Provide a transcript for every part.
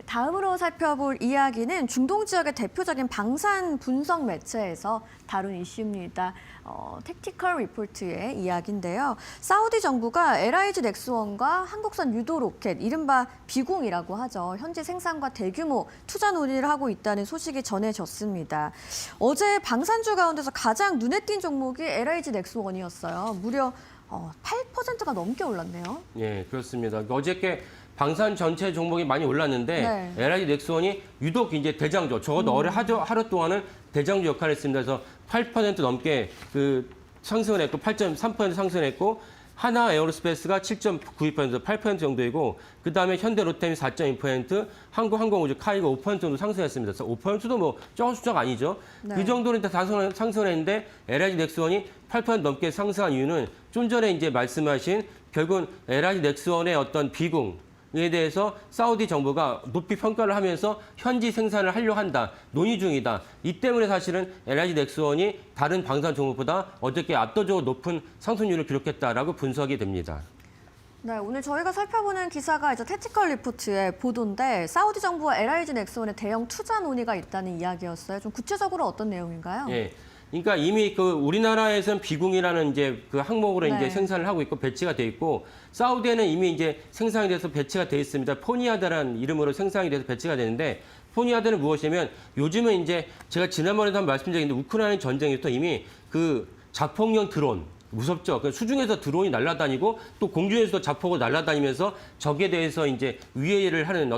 다음으로 살펴볼 이야기는 중동 지역의 대표적인 방산 분석 매체에서 다룬 이슈입니다. 택티컬 리포트의 이야기인데요. 사우디 정부가 LIG 넥스원과 한국산 유도 로켓, 이른바 비공이라고 하죠. 현지 생산과 대규모 투자 논의를 하고 있다는 소식이 전해졌습니다. 어제 방산주 가운데서 가장 눈에 띈 종목이 LIG 넥스원이었어요. 무려 8%가 넘게 올랐네요. 예, 그렇습니다. 어저께 방산 전체 종목이 많이 올랐는데 네. LIG 넥스원이 유독 이제 대장주, 적어도 하루 동안은 대장주 역할을 했습니다. 그래서 8% 넘게 상승을 했고 8.3% 상승했고 하나 에어로스페이스가 7.92%, 8% 정도이고 그다음에 현대 롯데미 4.2%, 한국항공우주 카이가 5% 정도 상승했습니다. 그래서 5%도 뭐 적은 숫자가 아니죠. 네. 그 정도는 다 상승을 했는데 LIG 넥스원이 8% 넘게 상승한 이유는 좀 전에 이제 말씀하신 결국은 LIG 넥스원의 어떤 비공 에 대해서 사우디 정부가 높이 평가를 하면서 현지 생산을 하려고 한다, 논의 중이다. 이 때문에 사실은 LIG 넥스원이 다른 방산 종목보다 어저께 압도적으로 높은 상승률을 기록했다라고 분석이 됩니다. 네, 오늘 저희가 살펴보는 기사가 이제 택티컬 리포트의 보도인데 사우디 정부와 LIG 넥스원의 대형 투자 논의가 있다는 이야기였어요. 좀 구체적으로 어떤 내용인가요? 예. 그러니까 이미 우리나라에서는 비공이라는 이제 항목으로 네. 이제 생산을 하고 있고 배치가 돼 있고 사우디에는 이미 이제 생산이 돼서 배치가 돼 있습니다. 포니아드라는 이름으로 생산이 돼서 배치가 되는데 포니아드는 무엇이냐면 요즘은 이제 제가 지난번에도 한번 말씀드렸는데 우크라이나 전쟁에서 이미 자폭용 드론 무섭죠. 수중에서 드론이 날아다니고 또 공중에서도 자폭으로 날아다니면서 적에 대해서 이제 위해를 하는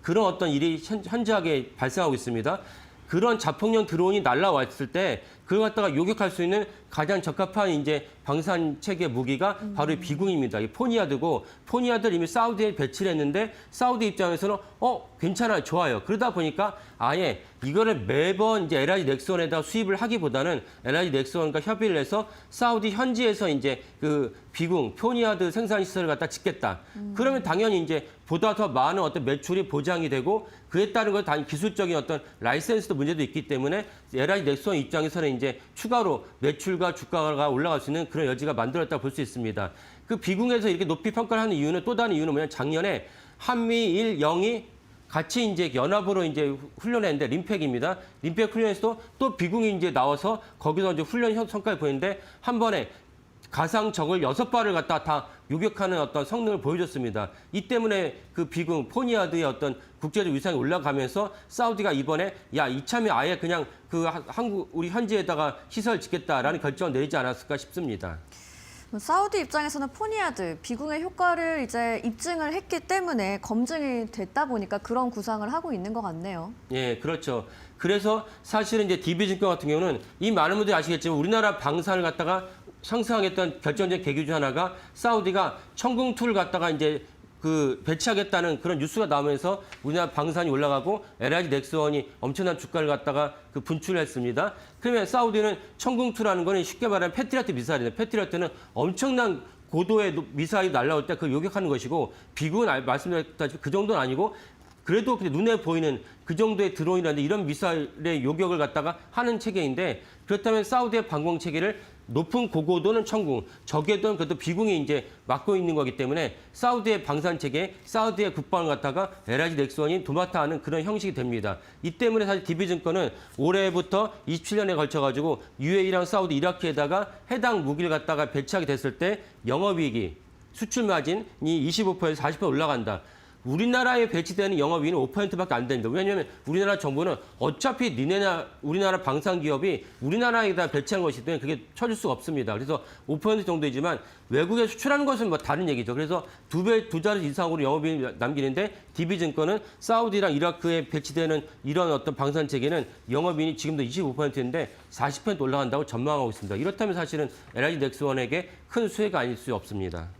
그런 어떤 일이 현저하게 발생하고 있습니다. 그런 자폭용 드론이 날아왔을 때 그걸 갖다가 요격할 수 있는 가장 적합한 이제 방산 체계 무기가 바로 비공입니다. 이 포니아드고 포니아드를 이미 사우디에 배치를 했는데 사우디 입장에서는 괜찮아요, 좋아요. 그러다 보니까 아예 이거를 매번 이제 LIG 넥스원에다 수입을 하기보다는 LIG 넥스원과 협의를 해서 사우디 현지에서 이제 비공 포니아드 생산 시설을 갖다 짓겠다. 그러면 당연히 이제 보다 더 많은 어떤 매출이 보장이 되고 그에 따른 건 단 기술적인 어떤 라이센스도 문제도 있기 때문에 LIG 넥스원 입장에서는 이제 추가로 매출과 주가가 올라갈 수 있는 그런 여지가 만들었다고 볼 수 있습니다. 그 비공에서 이렇게 높이 평가를 하는 이유는 또 다른 이유는 뭐냐면 작년에 한미일 영이 같이 이제 연합으로 이제 훈련했는데 림팩입니다. 림팩 훈련에서도 또 비공이 이제 나와서 거기서 이제 훈련 성과를 보이는데 한 번에 가상 적을 6발을 갖다 다 요격하는 어떤 성능을 보여줬습니다. 이 때문에 비공 포니아드의 어떤 국제적 위상이 올라가면서 사우디가 이번에 이참에 아예 그냥 우리 현지에다가 시설 짓겠다라는 결정을 내리지 않았을까 싶습니다. 사우디 입장에서는 포니아드, 비공의 효과를 이제 입증을 했기 때문에 검증이 됐다 보니까 그런 구상을 하고 있는 것 같네요. 예, 그렇죠. 그래서 사실은 이제 DB증권 같은 경우는 이 많은 분들이 아시겠지만 우리나라 방산을 갖다가 상승하겠다는 결정적 계기 중 하나가 사우디가 천궁2를 갖다가 이제 배치하겠다는 그런 뉴스가 나오면서 우리나라 방산이 올라가고 LIG 넥스원이 엄청난 주가를 갖다가 분출을 했습니다. 그러면 사우디는 천궁2라는 거는 쉽게 말하면 패트리어트 미사일인데 패트리어트는 엄청난 고도의 미사일이 날아올 때 그걸 요격하는 것이고 비공은 말씀드렸다시피 그 정도는 아니고 그래도 눈에 보이는 그 정도의 드론이라든지 이런 미사일의 요격을 갖다가 하는 체계인데 그렇다면 사우디의 방공 체계를 높은 고고도는 천궁, 적게도는 그것도 비공이 이제 맡고 있는 거기 때문에 사우디의 방산 체계, 사우디의 국방을 갖다가 LIG 넥스원이 도맡아 하는 그런 형식이 됩니다. 이 때문에 사실 DB증권은 올해부터 27년에 걸쳐가지고 UAE랑 사우디, 이라크에다가 해당 무기를 갖다가 배치하게 됐을 때 영업이익이 수출 마진이 25%에서 40% 올라간다. 우리나라에 배치되는 영업이익은 5%밖에 안 됩니다. 왜냐하면 우리나라 정부는 어차피 우리나라 방산기업이 우리나라에다 배치한 것이기 때문에 그게 쳐줄 수가 없습니다. 그래서 5% 정도이지만 외국에 수출하는 것은 뭐 다른 얘기죠. 그래서 두 자릿수 이상으로 영업이익을 남기는데 DB증권은 사우디랑 이라크에 배치되는 이런 어떤 방산 체계는 영업이익이 지금도 25%인데 40% 올라간다고 전망하고 있습니다. 이렇다면 사실은 LIG 넥스원에게 큰 수혜가 아닐 수 없습니다.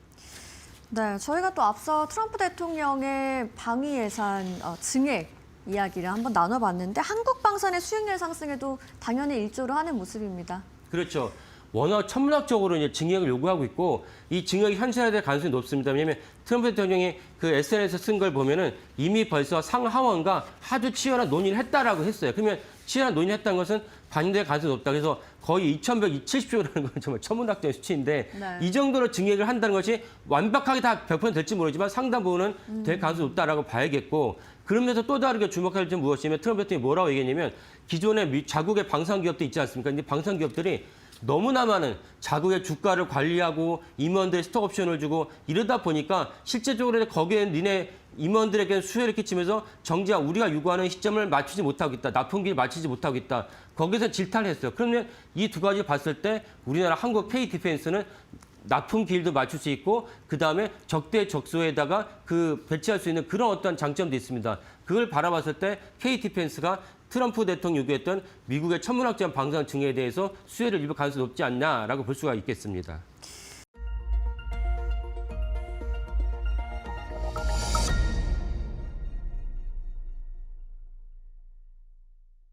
네, 저희가 또 앞서 트럼프 대통령의 방위 예산 증액 이야기를 한번 나눠봤는데 한국 방산의 수익률 상승에도 당연히 일조를 하는 모습입니다. 그렇죠. 워낙 천문학적으로 이제 증액을 요구하고 있고 이 증액이 현실화될 가능성이 높습니다. 왜냐하면 트럼프 대통령이 SNS에 쓴 걸 보면은 이미 벌써 상하원과 아주 치열한 논의를 했다라고 했어요. 그러면 치열한 논의를 했다는 것은 반영될 가능성이 높다. 그래서 거의 2,170조라는 건 정말 천문학적인 수치인데 네. 이 정도로 증액을 한다는 것이 완벽하게 다 100% 될지 모르지만 상당 부분은 될 가능성이 높다라고 봐야겠고 그러면서 또 다르게 주목할 점은 무엇이냐면 트럼프 대통령이 뭐라고 얘기했냐면 기존의 자국의 방산 기업도 있지 않습니까? 근데 방산 기업들이 너무나 많은 자국의 주가를 관리하고 임원들의 스톡 옵션을 주고 이러다 보니까 실제적으로 거기에 니네 임원들에게 수혜를 끼치면서 정지가 우리가 요구하는 시점을 맞추지 못하고 있다. 납품기를 맞추지 못하고 있다. 거기서 질타를 했어요. 그러면 이 두 가지 봤을 때 우리나라 한국 K-디펜스는 납품 기일도 맞출 수 있고 그다음에 적대적소에다가 그 배치할 수 있는 그런 어떤 장점도 있습니다. 그걸 바라봤을 때 K-디펜스가 트럼프 대통령이 요구했던 미국의 천문학적 방산 증여에 대해서 수혜를 입을 가능성이 높지 않나라고 볼 수가 있겠습니다.